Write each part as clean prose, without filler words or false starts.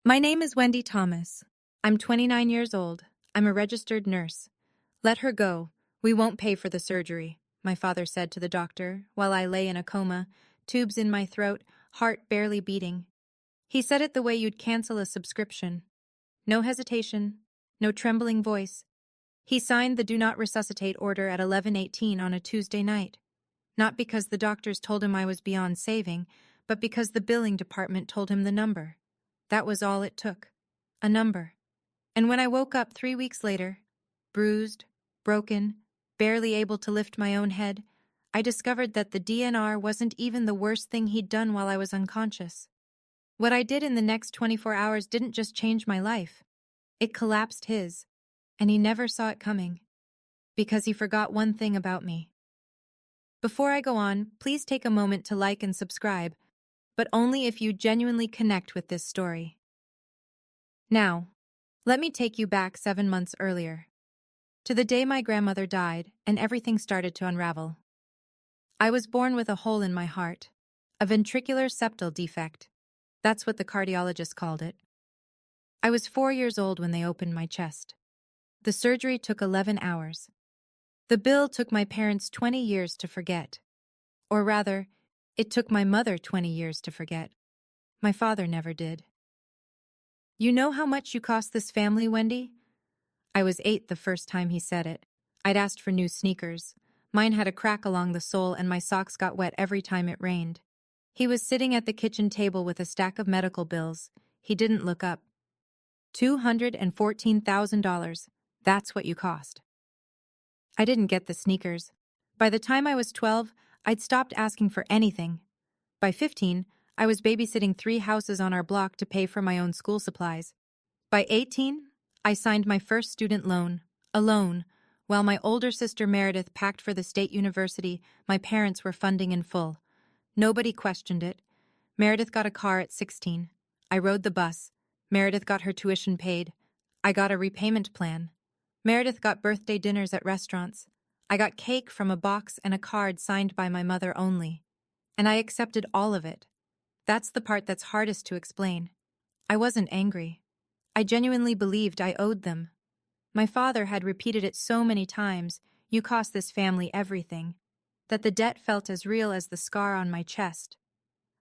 My name is Wendy Thomas. I'm 29 years old. I'm a registered nurse. Let her go. We won't pay for the surgery, my father said to the doctor while I lay in a coma, tubes in my throat, heart barely beating. He said it the way you'd cancel a subscription. No hesitation, no trembling voice. He signed the Do Not Resuscitate order at 11:18 on a Tuesday night. Not because the doctors told him I was beyond saving, but because the billing department told him the number. That was all it took. A number. And when I woke up 3 weeks later, bruised, broken, barely able to lift my own head, I discovered that the DNR wasn't even the worst thing he'd done while I was unconscious. What I did in the next 24 hours didn't just change my life. It collapsed his, and he never saw it coming. Because he forgot one thing about me. Before I go on, please take a moment to like and subscribe, but only if you genuinely connect with this story. Now, let me take you back 7 months earlier, to the day my grandmother died and everything started to unravel. I was born with a hole in my heart, a ventricular septal defect. That's what the cardiologist called it. I was 4 years old when they opened my chest. The surgery took 11 hours. The bill took my parents 20 years to forget. Or rather, it took my mother 20 years to forget. My father never did. You know how much you cost this family, Wendy? I was 8 the first time he said it. I'd asked for new sneakers. Mine had a crack along the sole and my socks got wet every time it rained. He was sitting at the kitchen table with a stack of medical bills. He didn't look up. $214,000. That's what you cost. I didn't get the sneakers. By the time I was 12, I'd stopped asking for anything. By 15, I was babysitting 3 houses on our block to pay for my own school supplies. By 18, I signed my first student loan, alone. While my older sister Meredith packed for the state university, my parents were funding in full. Nobody questioned it. Meredith got a car at 16. I rode the bus. Meredith got her tuition paid. I got a repayment plan. Meredith got birthday dinners at restaurants. I got cake from a box and a card signed by my mother only. And I accepted all of it. That's the part that's hardest to explain. I wasn't angry. I genuinely believed I owed them. My father had repeated it so many times, you cost this family everything, that the debt felt as real as the scar on my chest.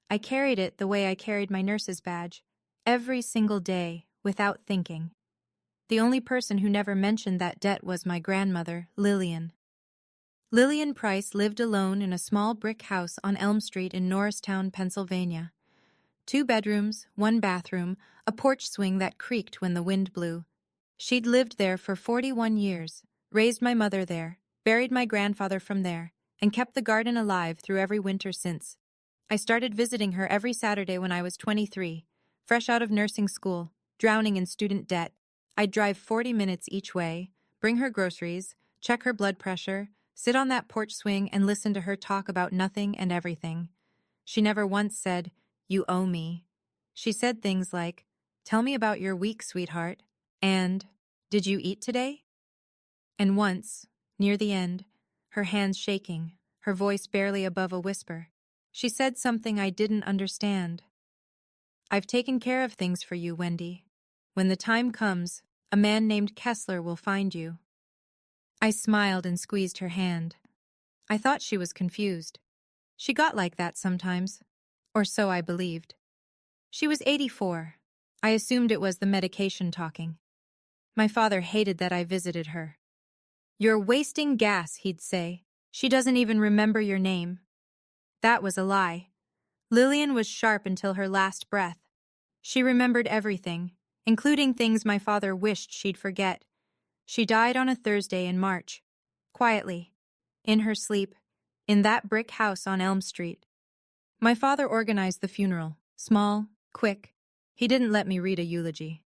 I carried it the way I carried my nurse's badge, every single day, without thinking. The only person who never mentioned that debt was my grandmother, Lillian. Lillian Price lived alone in a small brick house on Elm Street in Norristown, Pennsylvania. 2 bedrooms, 1 bathroom, a porch swing that creaked when the wind blew. She'd lived there for 41 years, raised my mother there, buried my grandfather from there, and kept the garden alive through every winter since. I started visiting her every Saturday when I was 23, fresh out of nursing school, drowning in student debt. I'd drive 40 minutes each way, bring her groceries, check her blood pressure, sit on that porch swing and listen to her talk about nothing and everything. She never once said, "You owe me." She said things like, "Tell me about your week, sweetheart," and, "Did you eat today?" And once, near the end, her hands shaking, her voice barely above a whisper, she said something I didn't understand. "I've taken care of things for you, Wendy. When the time comes, a man named Kessler will find you." I smiled and squeezed her hand. I thought she was confused. She got like that sometimes, or so I believed. She was 84. I assumed it was the medication talking. My father hated that I visited her. "You're wasting gas," he'd say. "She doesn't even remember your name." That was a lie. Lillian was sharp until her last breath. She remembered everything, including things my father wished she'd forget. She died on a Thursday in March, quietly, in her sleep, in that brick house on Elm Street. My father organized the funeral, small, quick. He didn't let me read a eulogy.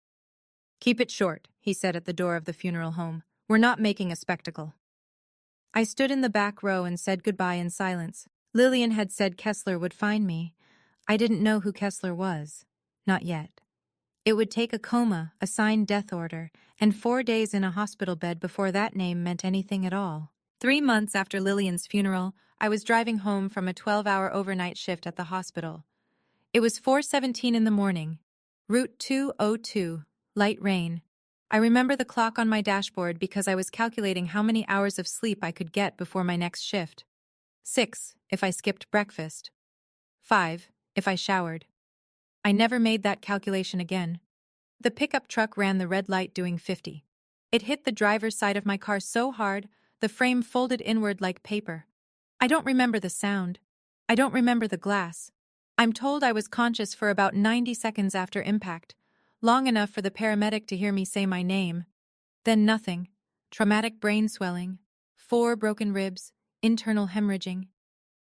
"Keep it short," he said at the door of the funeral home. "We're not making a spectacle." I stood in the back row and said goodbye in silence. Lillian had said Kessler would find me. I didn't know who Kessler was. Not yet. It would take a coma, a signed death order, and 4 days in a hospital bed before that name meant anything at all. 3 months after Lillian's funeral, I was driving home from a 12-hour overnight shift at the hospital. It was 4:17 in the morning. Route 202, light rain. I remember the clock on my dashboard because I was calculating how many hours of sleep I could get before my next shift. 6, if I skipped breakfast. 5, if I showered. I never made that calculation again. The pickup truck ran the red light doing 50. It hit the driver's side of my car so hard, the frame folded inward like paper. I don't remember the sound. I don't remember the glass. I'm told I was conscious for about 90 seconds after impact, long enough for the paramedic to hear me say my name. Then nothing. Traumatic brain swelling, 4 broken ribs, internal hemorrhaging.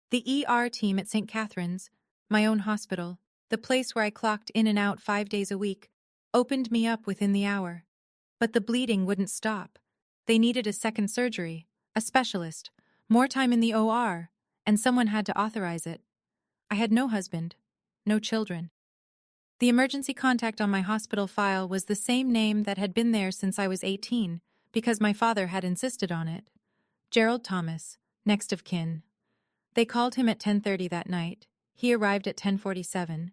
The ER team at St. Catherine's, my own hospital, the place where I clocked in and out 5 days a week, opened me up within the hour. But the bleeding wouldn't stop. They needed a second surgery, a specialist, more time in the OR, and someone had to authorize it. I had no husband, no children. The emergency contact on my hospital file was the same name that had been there since I was 18, because my father had insisted on it. Gerald Thomas, next of kin. They called him at 10:30 that night. He arrived at 10:47.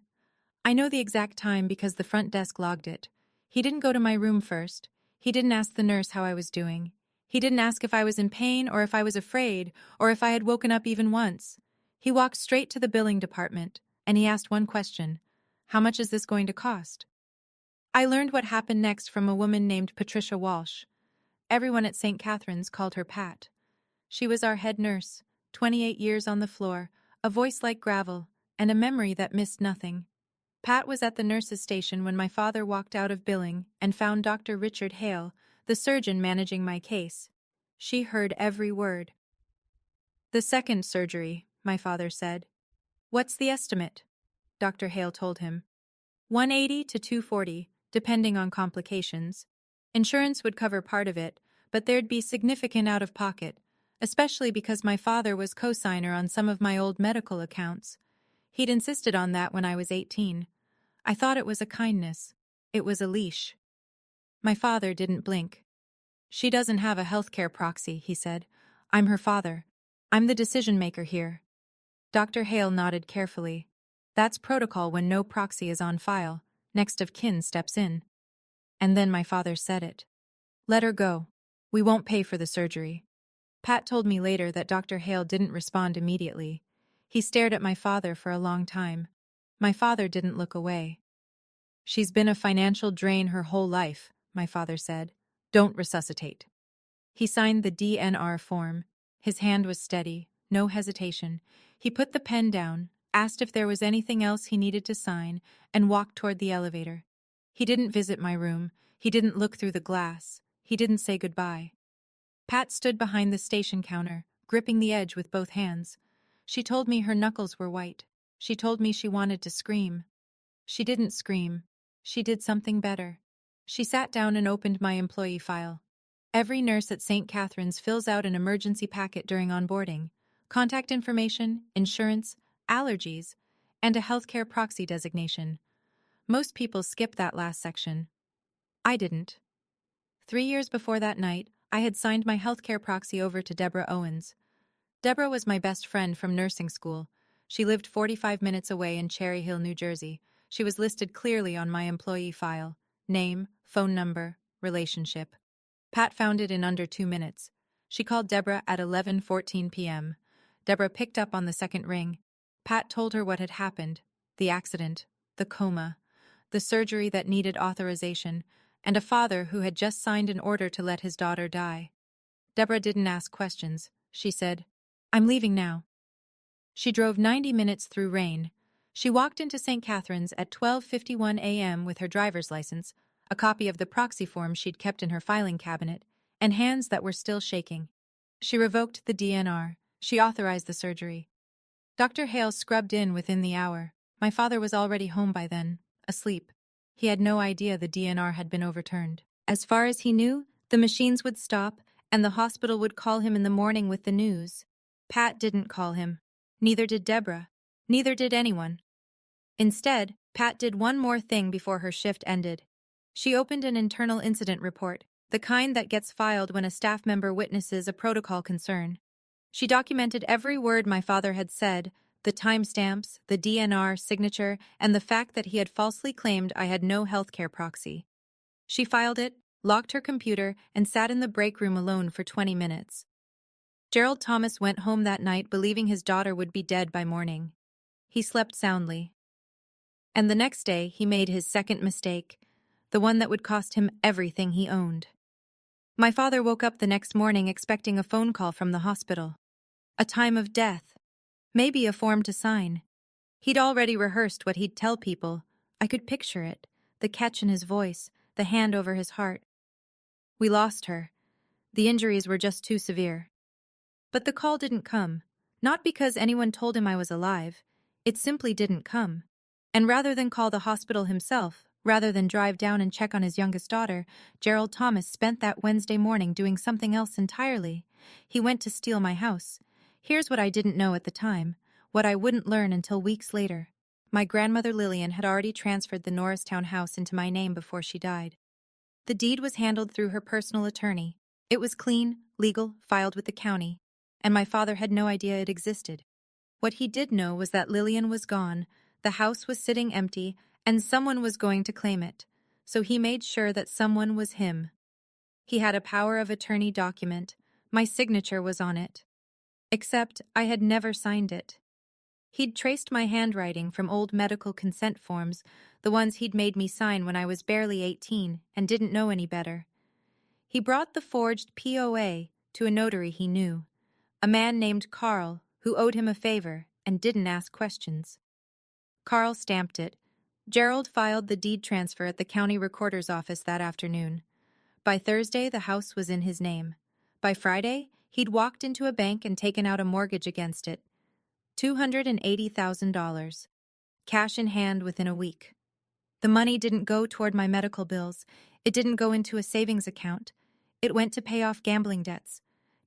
I know the exact time because the front desk logged it. He didn't go to my room first. He didn't ask the nurse how I was doing. He didn't ask if I was in pain or if I was afraid or if I had woken up even once. He walked straight to the billing department, and he asked one question: how much is this going to cost? I learned what happened next from a woman named Patricia Walsh. Everyone at St. Catherine's called her Pat. She was our head nurse, 28 years on the floor, a voice like gravel, and a memory that missed nothing. Pat was at the nurse's station when my father walked out of billing and found Dr. Richard Hale, the surgeon managing my case. She heard every word. "The second surgery," my father said. "What's the estimate?" Dr. Hale told him. 180 to 240, depending on complications. Insurance would cover part of it, but there'd be significant out-of-pocket, especially because my father was co-signer on some of my old medical accounts. He'd insisted on that when I was 18. I thought it was a kindness. It was a leash. My father didn't blink. "She doesn't have a healthcare proxy," he said. "I'm her father. I'm the decision-maker here." Dr. Hale nodded carefully. "That's protocol when no proxy is on file. Next of kin steps in." And then my father said it. "Let her go. We won't pay for the surgery." Pat told me later that Dr. Hale didn't respond immediately. He stared at my father for a long time. My father didn't look away. "She's been a financial drain her whole life," my father said. "Don't resuscitate." He signed the DNR form. His hand was steady, no hesitation. He put the pen down, asked if there was anything else he needed to sign, and walked toward the elevator. He didn't visit my room. He didn't look through the glass. He didn't say goodbye. Pat stood behind the station counter, gripping the edge with both hands. She told me her knuckles were white. She told me she wanted to scream. She didn't scream. She did something better. She sat down and opened my employee file. Every nurse at St. Catherine's fills out an emergency packet during onboarding: contact information, insurance, allergies, and a healthcare proxy designation. Most people skip that last section. I didn't. 3 years before that night, I had signed my healthcare proxy over to Deborah Owens. Deborah was my best friend from nursing school. She lived 45 minutes away in Cherry Hill, New Jersey. She was listed clearly on my employee file: name, phone number, relationship. Pat found it in under 2 minutes. She called Deborah at 11:14 p.m. Deborah picked up on the second ring. Pat told her what had happened: the accident, the coma, the surgery that needed authorization, and a father who had just signed an order to let his daughter die. Deborah didn't ask questions. She said, "I'm leaving now." She drove 90 minutes through rain. She walked into St. Catherine's at 12:51 a.m. with her driver's license, a copy of the proxy form she'd kept in her filing cabinet, and hands that were still shaking. She revoked the DNR. She authorized the surgery. Dr. Hale scrubbed in within the hour. My father was already home by then, asleep. He had no idea the DNR had been overturned. As far as he knew, the machines would stop, and the hospital would call him in the morning with the news. Pat didn't call him. Neither did Deborah. Neither did anyone. Instead, Pat did one more thing before her shift ended. She opened an internal incident report, the kind that gets filed when a staff member witnesses a protocol concern. She documented every word my father had said, The timestamps, the DNR signature, and the fact that he had falsely claimed I had no healthcare proxy. She filed it, locked her computer, and sat in the break room alone for 20 minutes. Gerald Thomas went home that night believing his daughter would be dead by morning. He slept soundly. And the next day, he made his second mistake, the one that would cost him everything he owned. My father woke up the next morning expecting a phone call from the hospital. A time of death. Maybe a form to sign. He'd already rehearsed what he'd tell people. I could picture it, the catch in his voice, the hand over his heart. We lost her. The injuries were just too severe. But the call didn't come, not because anyone told him I was alive. It simply didn't come. And rather than call the hospital himself, rather than drive down and check on his youngest daughter, Gerald Thomas spent that Wednesday morning doing something else entirely. He went to steal my house. Here's what I didn't know at the time, what I wouldn't learn until weeks later. My grandmother Lillian had already transferred the Norristown house into my name before she died. The deed was handled through her personal attorney. It was clean, legal, filed with the county, and my father had no idea it existed. What he did know was that Lillian was gone, the house was sitting empty, and someone was going to claim it, so he made sure that someone was him. He had a power of attorney document. My signature was on it. Except I had never signed it. He'd traced my handwriting from old medical consent forms, the ones he'd made me sign when I was barely 18 and didn't know any better. He brought the forged POA to a notary he knew, a man named Carl who owed him a favor and didn't ask questions. Carl stamped it. Gerald filed the deed transfer at the county recorder's office that afternoon. By Thursday, the house was in his name. By Friday, he'd walked into a bank and taken out a mortgage against it. $280,000. Cash in hand within a week. The money didn't go toward my medical bills. It didn't go into a savings account. It went to pay off gambling debts.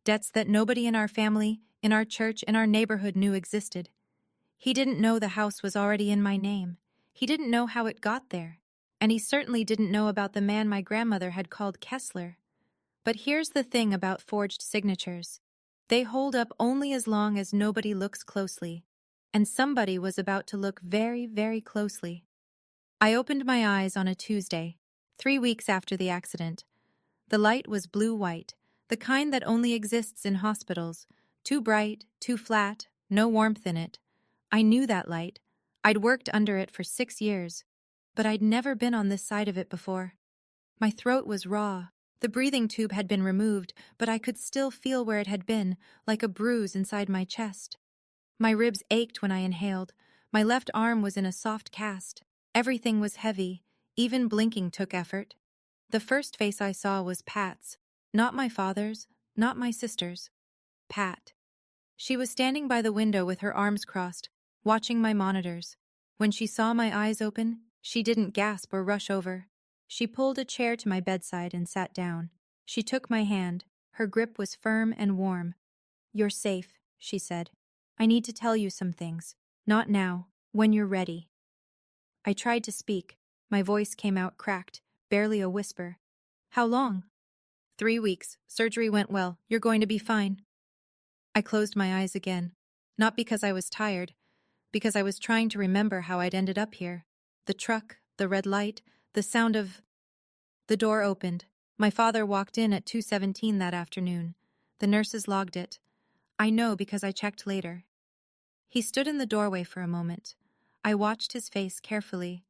Debts that nobody in our family, in our church, in our neighborhood knew existed. He didn't know the house was already in my name. He didn't know how it got there. And he certainly didn't know about the man my grandmother had called Kessler. But here's the thing about forged signatures. They hold up only as long as nobody looks closely. And somebody was about to look very, very closely. I opened my eyes on a Tuesday, 3 weeks after the accident. The light was blue-white, the kind that only exists in hospitals. Too bright, too flat, no warmth in it. I knew that light. I'd worked under it for 6 years, but I'd never been on this side of it before. My throat was raw. The breathing tube had been removed, but I could still feel where it had been, like a bruise inside my chest. My ribs ached when I inhaled. My left arm was in a soft cast. Everything was heavy. Even blinking took effort. The first face I saw was Pat's. Not my father's, not my sister's. Pat. She was standing by the window with her arms crossed, watching my monitors. When she saw my eyes open, she didn't gasp or rush over. She pulled a chair to my bedside and sat down. She took my hand. Her grip was firm and warm. "You're safe," she said. "I need to tell you some things. Not now, when you're ready." I tried to speak. My voice came out cracked, barely a whisper. "How long?" 3 weeks. Surgery went well. You're going to be fine." I closed my eyes again. Not because I was tired, because I was trying to remember how I'd ended up here. The truck, the red light, the sound of... The door opened. My father walked in at 2:17 that afternoon. The nurses logged it. I know because I checked later. He stood in the doorway for a moment. I watched his face carefully.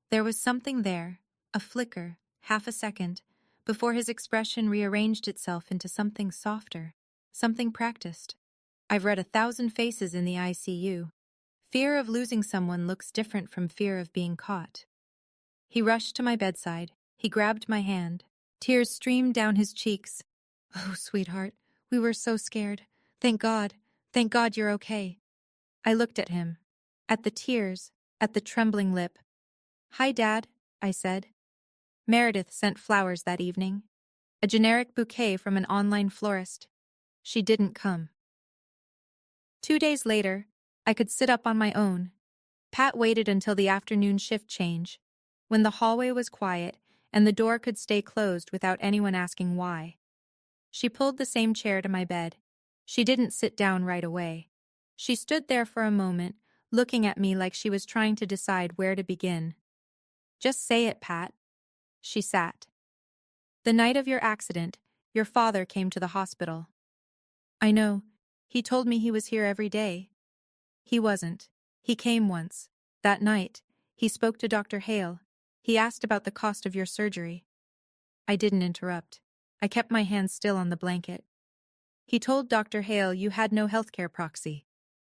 There was something there, a flicker, half a second, before his expression rearranged itself into something softer, something practiced. I've read 1,000 faces in the ICU. Fear of losing someone looks different from fear of being caught. He rushed to my bedside. He grabbed my hand. Tears streamed down his cheeks. "Oh, sweetheart, we were so scared. Thank God you're okay." I looked at him, at the tears, at the trembling lip. "Hi, Dad," I said. Meredith sent flowers that evening. A generic bouquet from an online florist. She didn't come. 2 days later, I could sit up on my own. Pat waited until the afternoon shift change, when the hallway was quiet and the door could stay closed without anyone asking why. She pulled the same chair to my bed. She didn't sit down right away. She stood there for a moment, looking at me like she was trying to decide where to begin. Just say it, Pat. She sat. The night of your accident, your father came to the hospital. I know. He told me he was here every day. He wasn't. He came once. That night, he spoke to Dr. Hale. He asked about the cost of your surgery. I didn't interrupt. I kept my hands still on the blanket. He told Dr. Hale you had no healthcare proxy.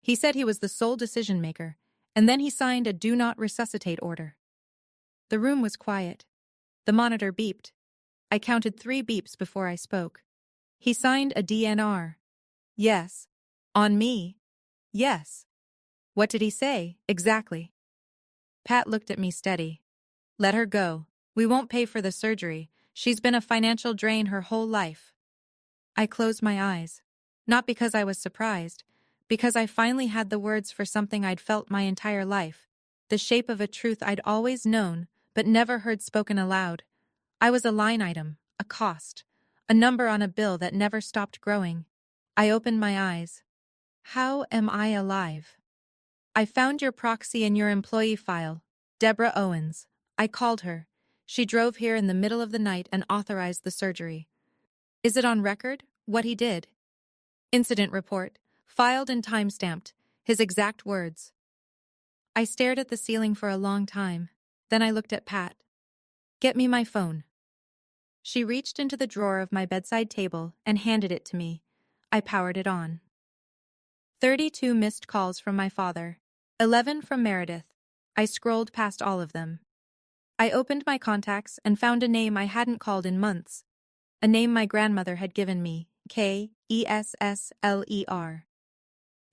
He said he was the sole decision maker, and then he signed a Do Not Resuscitate order. The room was quiet. The monitor beeped. I counted 3 beeps before I spoke. He signed a DNR. Yes. On me. Yes. What did he say, exactly? Pat looked at me steady. Let her go. We won't pay for the surgery. She's been a financial drain her whole life. I closed my eyes. Not because I was surprised, because I finally had the words for something I'd felt my entire life, the shape of a truth I'd always known, but never heard spoken aloud. I was a line item, a cost, a number on a bill that never stopped growing. I opened my eyes. How am I alive? I found your proxy in your employee file, Deborah Owens. I called her. She drove here in the middle of the night and authorized the surgery. Is it on record, what he did? Incident report, filed and time-stamped, his exact words. I stared at the ceiling for a long time. Then I looked at Pat. Get me my phone. She reached into the drawer of my bedside table and handed it to me. I powered it on. 32 missed calls from my father. 11 from Meredith. I scrolled past all of them. I opened my contacts and found a name I hadn't called in months. A name my grandmother had given me, Kessler.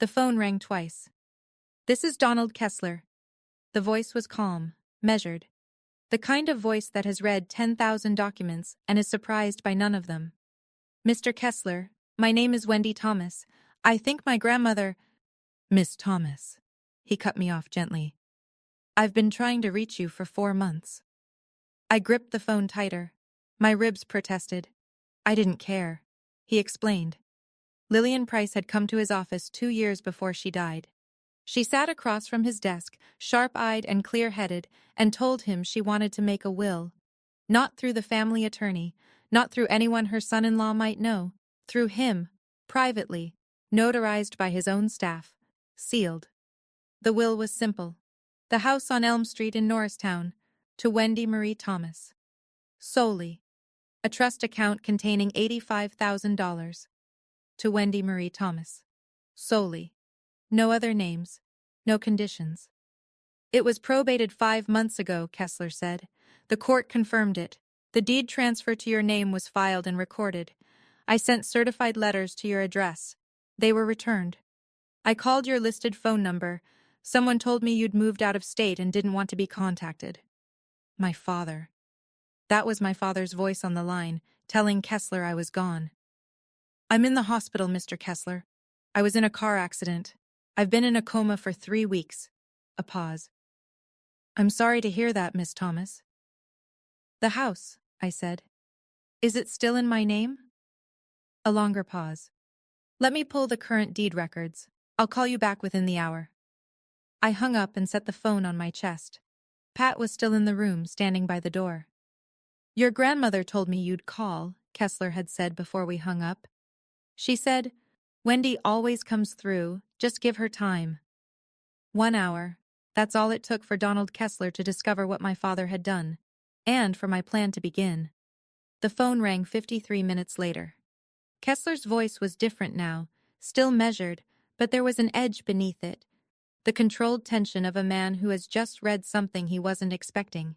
The phone rang twice. This is Donald Kessler. The voice was calm, measured. The kind of voice that has read 10,000 documents and is surprised by none of them. Mr. Kessler, my name is Wendy Thomas. I think my grandmother... Miss Thomas. He cut me off gently. I've been trying to reach you for 4 months. I gripped the phone tighter. My ribs protested. I didn't care. He explained. Lillian Price had come to his office 2 years before she died. She sat across from his desk, sharp-eyed and clear-headed, and told him she wanted to make a will. Not through the family attorney, not through anyone her son-in-law might know, through him, privately, notarized by his own staff, sealed. The will was simple. The house on Elm Street in Norristown, to Wendy Marie Thomas. Solely. A trust account containing $85,000. To Wendy Marie Thomas. Solely. No other names. No conditions. It was probated 5 months ago, Kessler said. The court confirmed it. The deed transfer to your name was filed and recorded. I sent certified letters to your address. They were returned. I called your listed phone number. Someone told me you'd moved out of state and didn't want to be contacted. My father. That was my father's voice on the line, telling Kessler I was gone. I'm in the hospital, Mr. Kessler. I was in a car accident. I've been in a coma for 3 weeks. A pause. I'm sorry to hear that, Miss Thomas. The house, I said. Is it still in my name? A longer pause. Let me pull the current deed records. I'll call you back within the hour. I hung up and set the phone on my chest. Pat was still in the room, standing by the door. Your grandmother told me you'd call, Kessler had said before we hung up. She said, Wendy always comes through, just give her time. 1 hour. That's all it took for Donald Kessler to discover what my father had done, and for my plan to begin. The phone rang 53 minutes later. Kessler's voice was different now, still measured, but there was an edge beneath it, the controlled tension of a man who has just read something he wasn't expecting.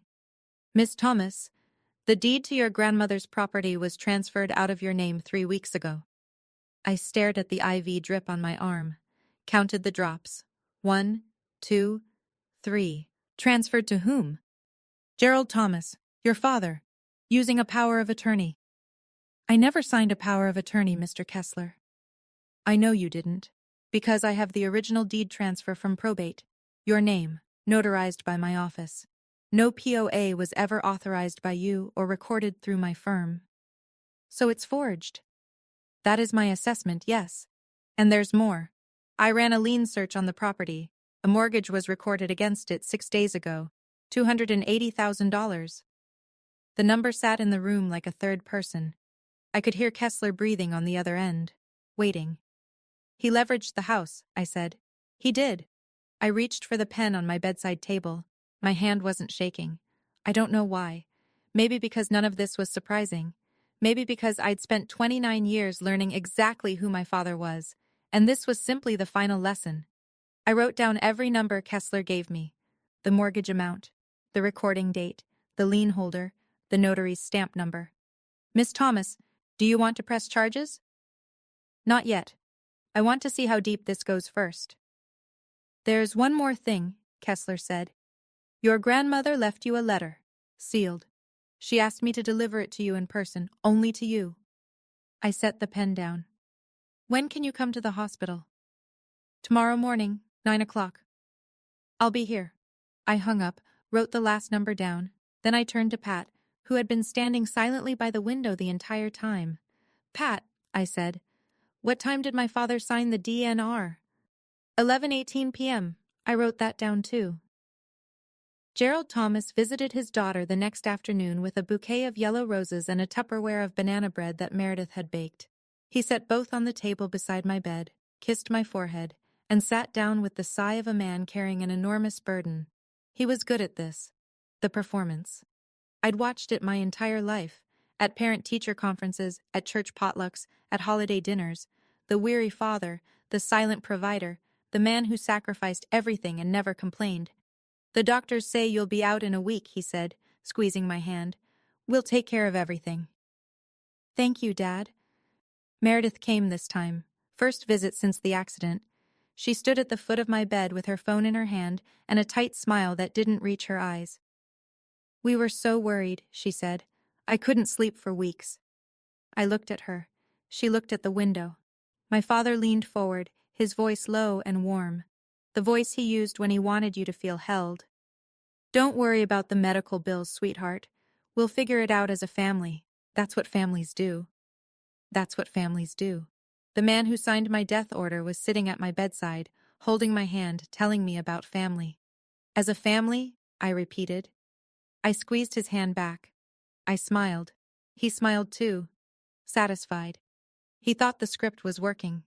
Miss Thomas, the deed to your grandmother's property was transferred out of your name 3 weeks ago. I stared at the IV drip on my arm, counted the drops. 1, 2, 3. Transferred to whom? Gerald Thomas, your father, using a power of attorney. I never signed a power of attorney, Mr. Kessler. I know you didn't, because I have the original deed transfer from probate, your name, notarized by my office. No POA was ever authorized by you or recorded through my firm. So it's forged. That is my assessment, yes. And there's more. I ran a lien search on the property. A mortgage was recorded against it 6 days ago. $280,000. The number sat in the room like a third person. I could hear Kessler breathing on the other end, waiting. He leveraged the house, I said. He did. I reached for the pen on my bedside table. My hand wasn't shaking. I don't know why. Maybe because none of this was surprising. Maybe because I'd spent 29 years learning exactly who my father was, and this was simply the final lesson. I wrote down every number Kessler gave me. The mortgage amount, the recording date, the lien holder, the notary's stamp number. Miss Thomas, do you want to press charges? Not yet. I want to see how deep this goes first. There's one more thing, Kessler said. Your grandmother left you a letter, sealed. She asked me to deliver it to you in person, only to you. I set the pen down. When can you come to the hospital? Tomorrow morning, 9 o'clock. I'll be here. I hung up, wrote the last number down. Then I turned to Pat, who had been standing silently by the window the entire time. Pat, I said, what time did my father sign the DNR? 11:18 p.m. I wrote that down too. Gerald Thomas visited his daughter the next afternoon with a bouquet of yellow roses and a Tupperware of banana bread that Meredith had baked. He set both on the table beside my bed, kissed my forehead, and sat down with the sigh of a man carrying an enormous burden. He was good at this. The performance. I'd watched it my entire life, at parent-teacher conferences, at church potlucks, at holiday dinners. The weary father, the silent provider, the man who sacrificed everything and never complained. The doctors say you'll be out in a week, he said, squeezing my hand. We'll take care of everything. Thank you, Dad. Meredith came this time, first visit since the accident. She stood at the foot of my bed with her phone in her hand and a tight smile that didn't reach her eyes. We were so worried, she said. I couldn't sleep for weeks. I looked at her. She looked at the window. My father leaned forward, his voice low and warm. The voice he used when he wanted you to feel held. Don't worry about the medical bills, sweetheart. We'll figure it out as a family. That's what families do. That's what families do. The man who signed my death order was sitting at my bedside, holding my hand, telling me about family. As a family, I repeated. I squeezed his hand back. I smiled. He smiled too, satisfied. He thought the script was working.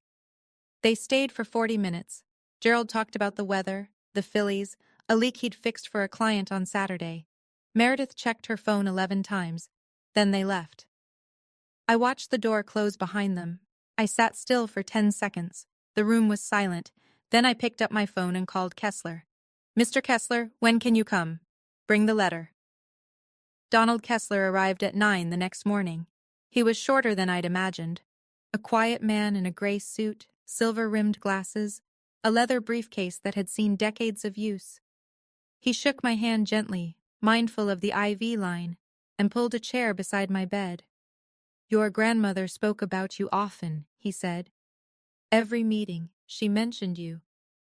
They stayed for 40 minutes. Gerald talked about the weather, the Phillies, a leak he'd fixed for a client on Saturday. Meredith checked her phone 11 times. Then they left. I watched the door close behind them. I sat still for 10 seconds. The room was silent. Then I picked up my phone and called Kessler. Mr. Kessler, when can you come? Bring the letter. Donald Kessler arrived at 9 the next morning. He was shorter than I'd imagined. A quiet man in a gray suit, silver-rimmed glasses, a leather briefcase that had seen decades of use. He shook my hand gently, mindful of the IV line, and pulled a chair beside my bed. Your grandmother spoke about you often, he said. Every meeting, she mentioned you.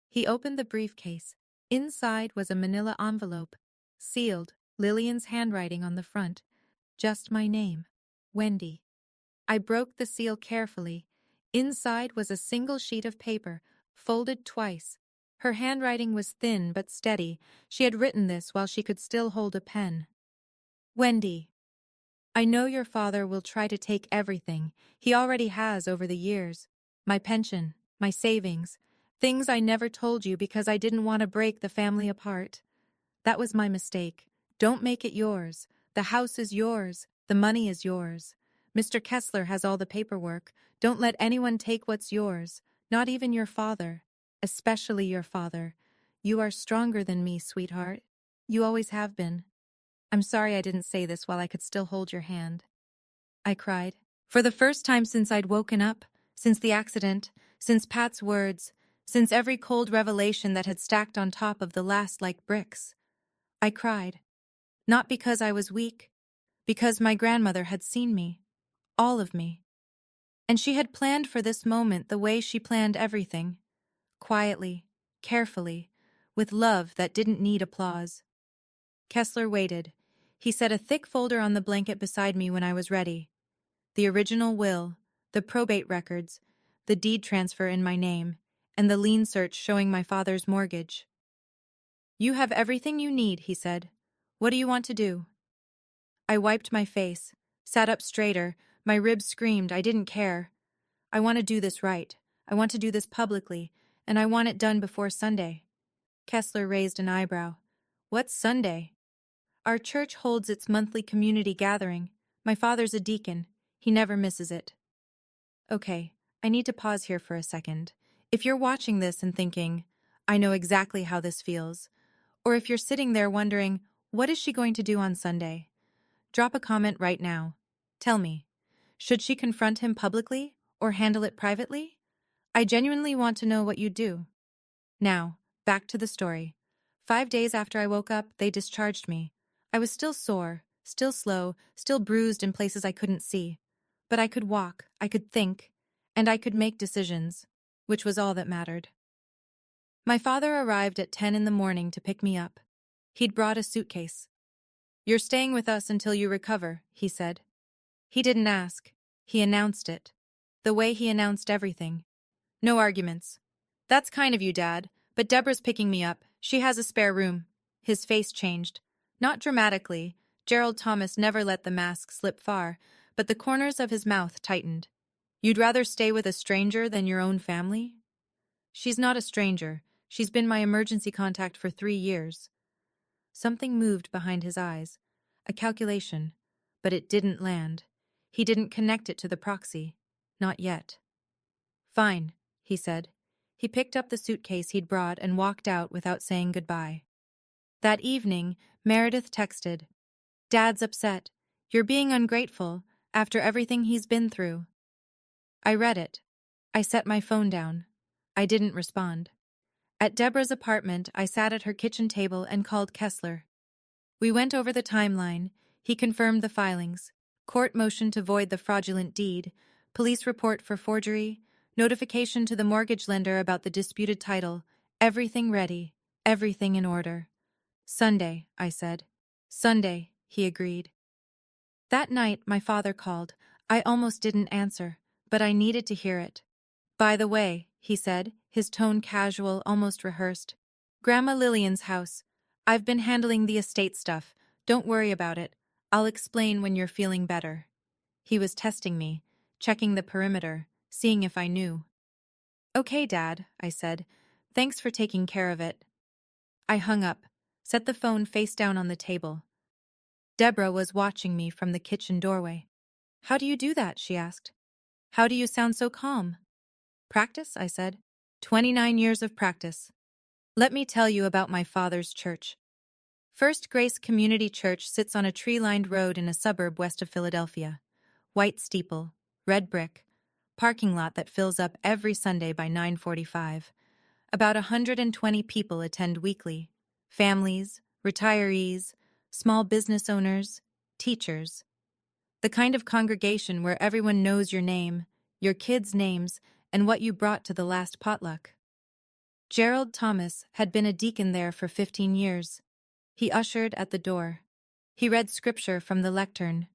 He opened the briefcase. Inside was a manila envelope, sealed, Lillian's handwriting on the front. Just my name, Wendy. I broke the seal carefully. Inside was a single sheet of paper, folded twice. Her handwriting was thin but steady. She had written this while she could still hold a pen. Wendy, I know your father will try to take everything. He already has over the years. My pension, my savings, things I never told you because I didn't want to break the family apart. That was my mistake. Don't make it yours. The house is yours. The money is yours. Mr. Kessler has all the paperwork. Don't let anyone take what's yours, not even your father, especially your father. You are stronger than me, sweetheart. You always have been. I'm sorry I didn't say this while I could still hold your hand. I cried. For the first time since I'd woken up, since the accident, since Pat's words, since every cold revelation that had stacked on top of the last like bricks. I cried. Not because I was weak, because my grandmother had seen me. All of me. And she had planned for this moment the way she planned everything. Quietly, carefully, with love that didn't need applause. Kessler waited. He set a thick folder on the blanket beside me when I was ready. The original will, the probate records, the deed transfer in my name, and the lien search showing my father's mortgage. "You have everything you need," he said. "What do you want to do?" I wiped my face, sat up straighter, my ribs screamed I didn't care. "I want to do this right. I want to do this publicly, and I want it done before Sunday." Kessler raised an eyebrow. "What's Sunday?" "Our church holds its monthly community gathering. My father's a deacon. He never misses it." Okay, I need to pause here for a second. If you're watching this and thinking, "I know exactly how this feels," or if you're sitting there wondering, "What is she going to do on Sunday?" drop a comment right now. Tell me, should she confront him publicly or handle it privately? I genuinely want to know what you'd do. Now, back to the story. 5 days after I woke up, they discharged me. I was still sore, still slow, still bruised in places I couldn't see. But I could walk, I could think, and I could make decisions, which was all that mattered. My father arrived at 10 in the morning to pick me up. He'd brought a suitcase. "You're staying with us until you recover," he said. He didn't ask. He announced it. The way he announced everything. "No arguments." "That's kind of you, Dad, but Deborah's picking me up. She has a spare room." His face changed. Not dramatically. Gerald Thomas never let the mask slip far, but the corners of his mouth tightened. "You'd rather stay with a stranger than your own family?" "She's not a stranger. She's been my emergency contact for 3 years." Something moved behind his eyes. A calculation. But it didn't land. He didn't connect it to the proxy. Not yet. "Fine," he said. He picked up the suitcase he'd brought and walked out without saying goodbye. That evening, Meredith texted, "Dad's upset. You're being ungrateful, after everything he's been through." I read it. I set my phone down. I didn't respond. At Deborah's apartment, I sat at her kitchen table and called Kessler. We went over the timeline. He confirmed the filings. Court motion to void the fraudulent deed, police report for forgery, notification to the mortgage lender about the disputed title, everything ready, everything in order. "Sunday," I said. "Sunday," he agreed. That night, my father called. I almost didn't answer, but I needed to hear it. "By the way," he said, his tone casual, almost rehearsed. "Grandma Lillian's house. I've been handling the estate stuff. Don't worry about it. I'll explain when you're feeling better." He was testing me, checking the perimeter, seeing if I knew. "Okay, Dad," I said. "Thanks for taking care of it." I hung up, set the phone face down on the table. Deborah was watching me from the kitchen doorway. "How do you do that?" she asked. "How do you sound so calm?" "Practice," I said. 29 years of practice. Let me tell you about my father's church. First Grace Community Church sits on a tree-lined road in a suburb west of Philadelphia. White steeple, red brick, parking lot that fills up every Sunday by 9:45. About 120 people attend weekly. Families, retirees, small business owners, teachers. The kind of congregation where everyone knows your name, your kids' names, and what you brought to the last potluck. Gerald Thomas had been a deacon there for 15 years. He ushered at the door. He read scripture from the lectern.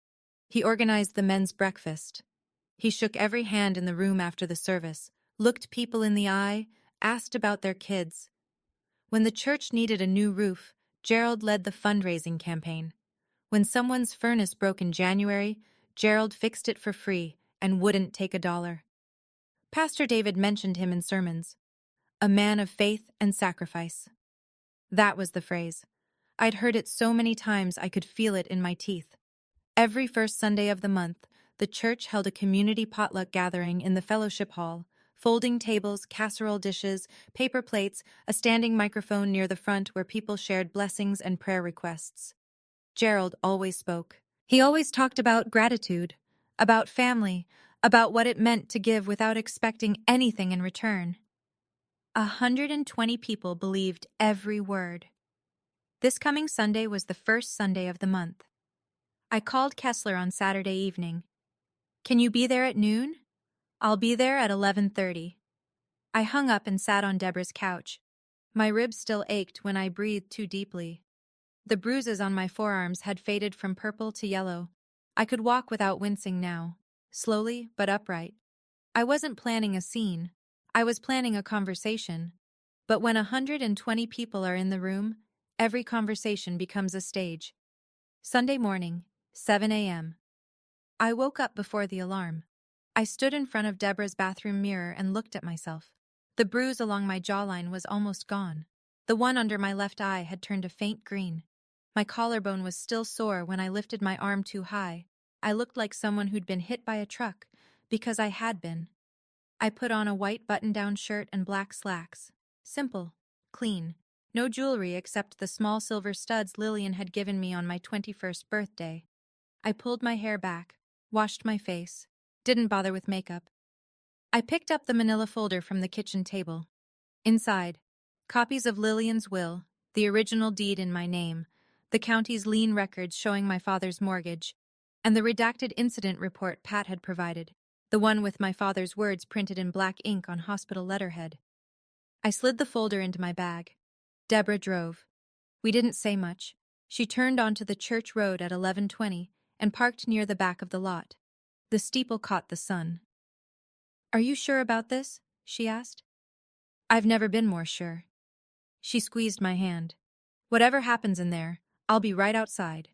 He organized the men's breakfast. He shook every hand in the room after the service, looked people in the eye, asked about their kids. When the church needed a new roof, Gerald led the fundraising campaign. When someone's furnace broke in January, Gerald fixed it for free and wouldn't take a dollar. Pastor David mentioned him in sermons. A man of faith and sacrifice. That was the phrase. I'd heard it so many times I could feel it in my teeth. Every first Sunday of the month, the church held a community potluck gathering in the fellowship hall. Folding tables, casserole dishes, paper plates, a standing microphone near the front where people shared blessings and prayer requests. Gerald always spoke. He always talked about gratitude, about family, about what it meant to give without expecting anything in return. 120 people believed every word. This coming Sunday was the first Sunday of the month. I called Kessler on Saturday evening. "Can you be there at noon?" "I'll be there at 11:30. I hung up and sat on Deborah's couch. My ribs still ached when I breathed too deeply. The bruises on my forearms had faded from purple to yellow. I could walk without wincing now, slowly but upright. I wasn't planning a scene. I was planning a conversation, but when 120 people are in the room, every conversation becomes a stage. Sunday morning, 7 a.m. I woke up before the alarm. I stood in front of Deborah's bathroom mirror and looked at myself. The bruise along my jawline was almost gone. The one under my left eye had turned a faint green. My collarbone was still sore when I lifted my arm too high. I looked like someone who'd been hit by a truck, because I had been. I put on a white button-down shirt and black slacks. Simple, clean, no jewelry except the small silver studs Lillian had given me on my 21st birthday. I pulled my hair back, washed my face, didn't bother with makeup. I picked up the manila folder from the kitchen table. Inside, copies of Lillian's will, the original deed in my name, the county's lien records showing my father's mortgage, and the redacted incident report Pat had provided, the one with my father's words printed in black ink on hospital letterhead. I slid the folder into my bag. Deborah drove. We didn't say much. She turned onto the church road at 11:20 and parked near the back of the lot. The steeple caught the sun. "Are you sure about this?" she asked. "I've never been more sure." She squeezed my hand. "Whatever happens in there, I'll be right outside."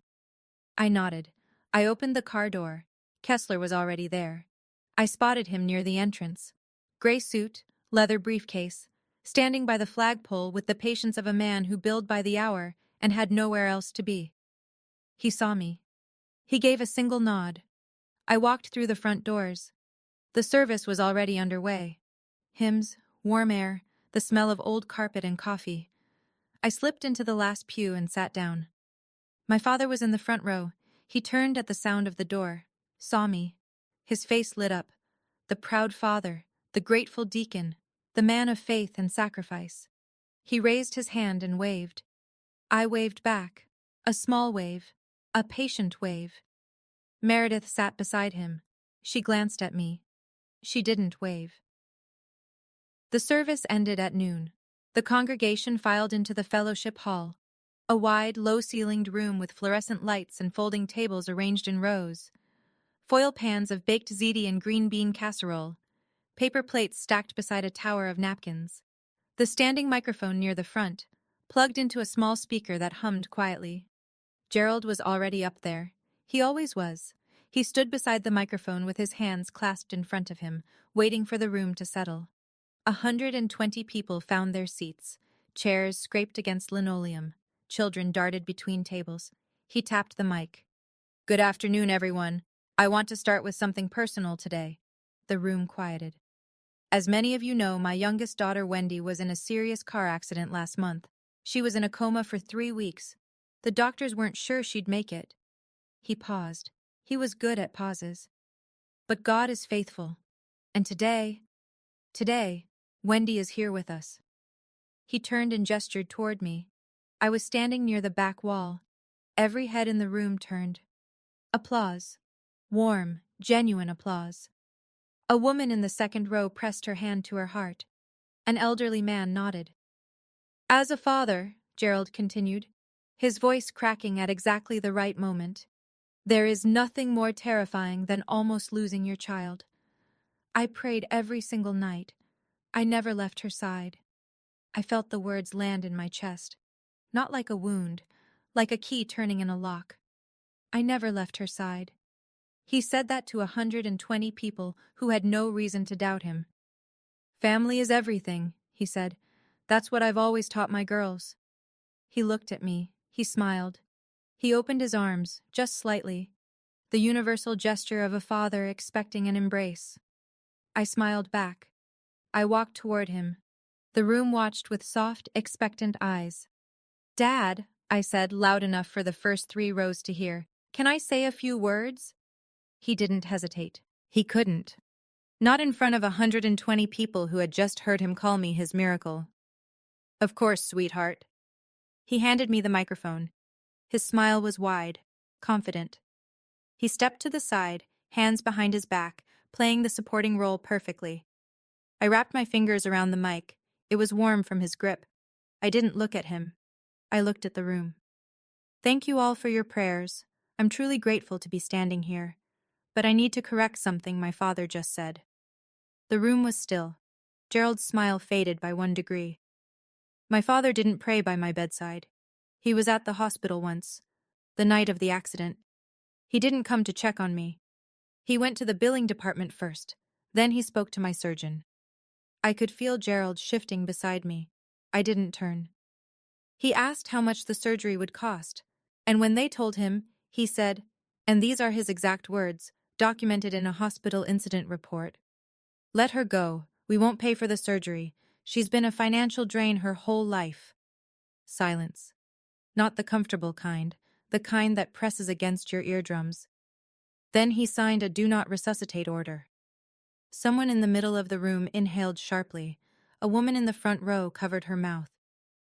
I nodded. I opened the car door. Kessler was already there. I spotted him near the entrance. Gray suit, leather briefcase, standing by the flagpole with the patience of a man who billed by the hour and had nowhere else to be. He saw me. He gave a single nod. I walked through the front doors. The service was already underway. Hymns, warm air, the smell of old carpet and coffee. I slipped into the last pew and sat down. My father was in the front row. He turned at the sound of the door, saw me. His face lit up. The proud father, the grateful deacon, the man of faith and sacrifice. He raised his hand and waved. I waved back. A small wave. A patient wave. Meredith sat beside him. She glanced at me. She didn't wave. The service ended at noon. The congregation filed into the fellowship hall, a wide, low-ceilinged room with fluorescent lights and folding tables arranged in rows. Foil pans of baked ziti and green bean casserole. Paper plates stacked beside a tower of napkins. The standing microphone near the front, plugged into a small speaker that hummed quietly. Gerald was already up there. He always was. He stood beside the microphone with his hands clasped in front of him, waiting for the room to settle. 120 people found their seats. Chairs scraped against linoleum. Children darted between tables. He tapped the mic. "Good afternoon, everyone. I want to start with something personal today." The room quieted. "As many of you know, my youngest daughter Wendy was in a serious car accident last month. She was in a coma for 3 weeks. The doctors weren't sure she'd make it." He paused. He was good at pauses. "But God is faithful. And today, Wendy is here with us." He turned and gestured toward me. I was standing near the back wall. Every head in the room turned. Applause. Warm, genuine applause. A woman in the second row pressed her hand to her heart. An elderly man nodded. "As a father," Gerald continued, his voice cracking at exactly the right moment, "there is nothing more terrifying than almost losing your child. I prayed every single night. I never left her side." I felt the words land in my chest. Not like a wound, like a key turning in a lock. I never left her side. He said that to 120 people who had no reason to doubt him. "Family is everything," he said. "That's what I've always taught my girls." He looked at me. He smiled. He opened his arms, just slightly, the universal gesture of a father expecting an embrace. I smiled back. I walked toward him. The room watched with soft, expectant eyes. "Dad," I said, loud enough for the first 3 rows to hear, "can I say a few words?" He didn't hesitate. He couldn't. Not in front of 120 people who had just heard him call me his miracle. "Of course, sweetheart." He handed me the microphone. His smile was wide, confident. He stepped to the side, hands behind his back, playing the supporting role perfectly. I wrapped my fingers around the mic. It was warm from his grip. I didn't look at him. I looked at the room. "Thank you all for your prayers. I'm truly grateful to be standing here. But I need to correct something my father just said." The room was still. Gerald's smile faded by 1 degree. My father didn't pray by my bedside. He was at the hospital once, the night of the accident. He didn't come to check on me. He went to the billing department first. Then he spoke to my surgeon. I could feel Gerald shifting beside me. I didn't turn. He asked how much the surgery would cost. And when they told him, he said, and these are his exact words, documented in a hospital incident report, "Let her go. We won't pay for the surgery. She's been a financial drain her whole life." Silence. Not the comfortable kind, the kind that presses against your eardrums. Then he signed a Do Not Resuscitate order. Someone in the middle of the room inhaled sharply. A woman in the front row covered her mouth.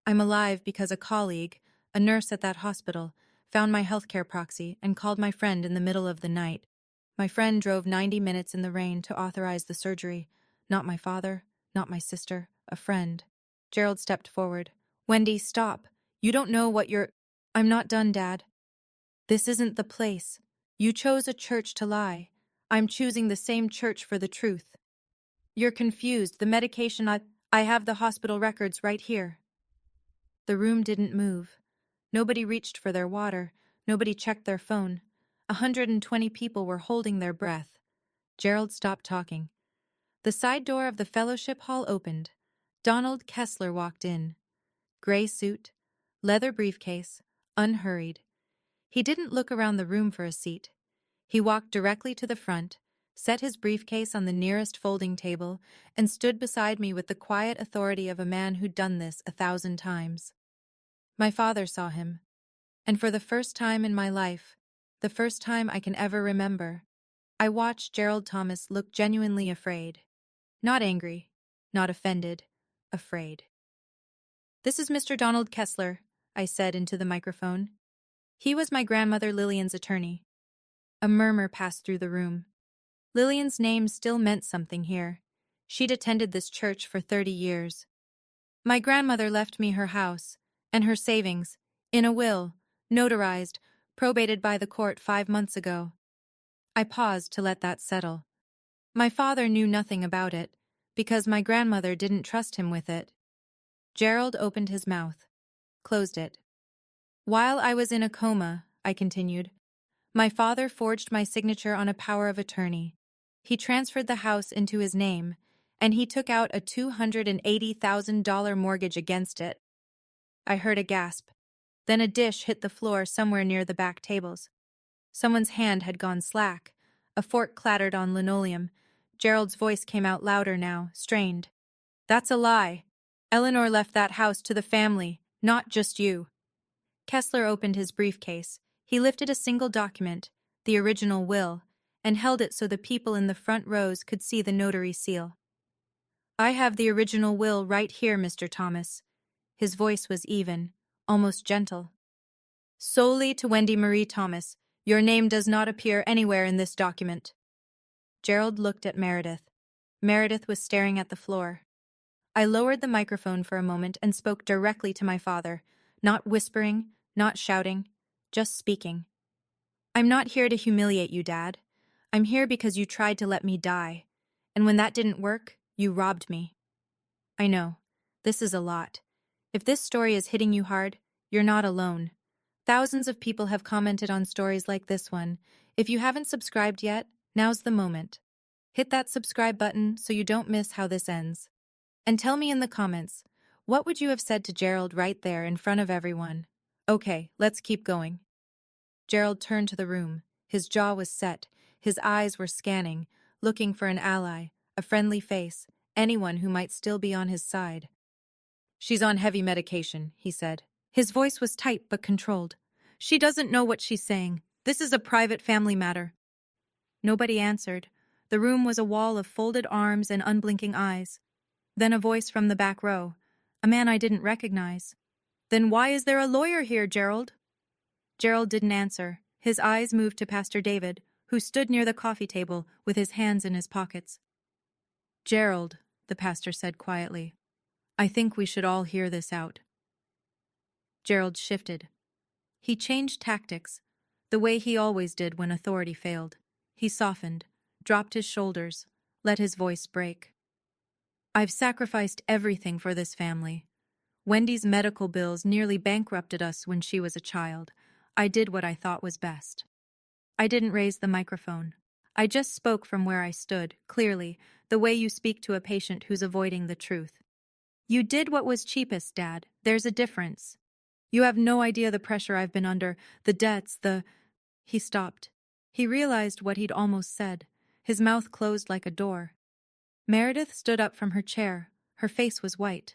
I'm alive because a colleague, a nurse at that hospital, found my healthcare proxy and called my friend in the middle of the night. My friend drove 90 minutes in the rain to authorize the surgery. Not my father, not my sister, a friend. Gerald stepped forward. "Wendy, stop. You don't know what you're—" "I'm not done, Dad. This isn't the place. You chose a church to lie. I'm choosing the same church for the truth. You're confused. The medication I have the hospital records right here." The room didn't move. Nobody reached for their water. Nobody checked their phone. 120 people were holding their breath. Gerald stopped talking. The side door of the fellowship hall opened. Donald Kessler walked in. Gray suit, leather briefcase, unhurried. He didn't look around the room for a seat. He walked directly to the front, set his briefcase on the nearest folding table, and stood beside me with the quiet authority of a man who'd done this 1,000 times. My father saw him. And for the first time in my life, the first time I can ever remember, I watched Gerald Thomas look genuinely afraid. Not angry, not offended, afraid. "This is Mr. Donald Kessler," I said into the microphone. He was my grandmother Lillian's attorney. A murmur passed through the room. Lillian's name still meant something here. She'd attended this church for 30 years. My grandmother left me her house and her savings in a will, notarized, probated by the court 5 months ago. I paused to let that settle. My father knew nothing about it, because my grandmother didn't trust him with it. Gerald opened his mouth, closed it. "While I was in a coma," I continued, "my father forged my signature on a power of attorney. He transferred the house into his name, and he took out a $280,000 mortgage against it." I heard a gasp. Then a dish hit the floor somewhere near the back tables. Someone's hand had gone slack. A fork clattered on linoleum. Gerald's voice came out louder now, strained. "That's a lie. Eleanor left that house to the family, not just you." Kessler opened his briefcase. He lifted a single document, the original will, and held it so the people in the front rows could see the notary seal. "I have the original will right here, Mr. Thomas." His voice was even, almost gentle. "Solely to Wendy Marie Thomas. Your name does not appear anywhere in this document." Gerald looked at Meredith. Meredith was staring at the floor. I lowered the microphone for a moment and spoke directly to my father, not whispering, not shouting, just speaking. "I'm not here to humiliate you, Dad. I'm here because you tried to let me die. And when that didn't work, you robbed me. I know. This is a lot. If this story is hitting you hard, you're not alone. Thousands of people have commented on stories like this one. If you haven't subscribed yet, now's the moment. Hit that subscribe button so you don't miss how this ends. And tell me in the comments, what would you have said to Gerald right there in front of everyone? Okay, let's keep going." Gerald turned to the room. His jaw was set. His eyes were scanning, looking for an ally, a friendly face, anyone who might still be on his side. "She's on heavy medication," he said. His voice was tight but controlled. "She doesn't know what she's saying. This is a private family matter." Nobody answered. The room was a wall of folded arms and unblinking eyes. Then a voice from the back row, a man I didn't recognize. "Then why is there a lawyer here, Gerald?" Gerald didn't answer. His eyes moved to Pastor David, who stood near the coffee table with his hands in his pockets. "Gerald," the pastor said quietly, "I think we should all hear this out." Gerald shifted. He changed tactics, the way he always did when authority failed. He softened, dropped his shoulders, let his voice break. I've sacrificed everything for this family. Wendy's medical bills nearly bankrupted us when she was a child. I did what I thought was best. I didn't raise the microphone. I just spoke from where I stood, clearly, the way you speak to a patient who's avoiding the truth. You did what was cheapest, Dad. There's a difference. You have no idea the pressure I've been under, the debts, the... He stopped. He realized what he'd almost said. His mouth closed like a door. Meredith stood up from her chair. Her face was white.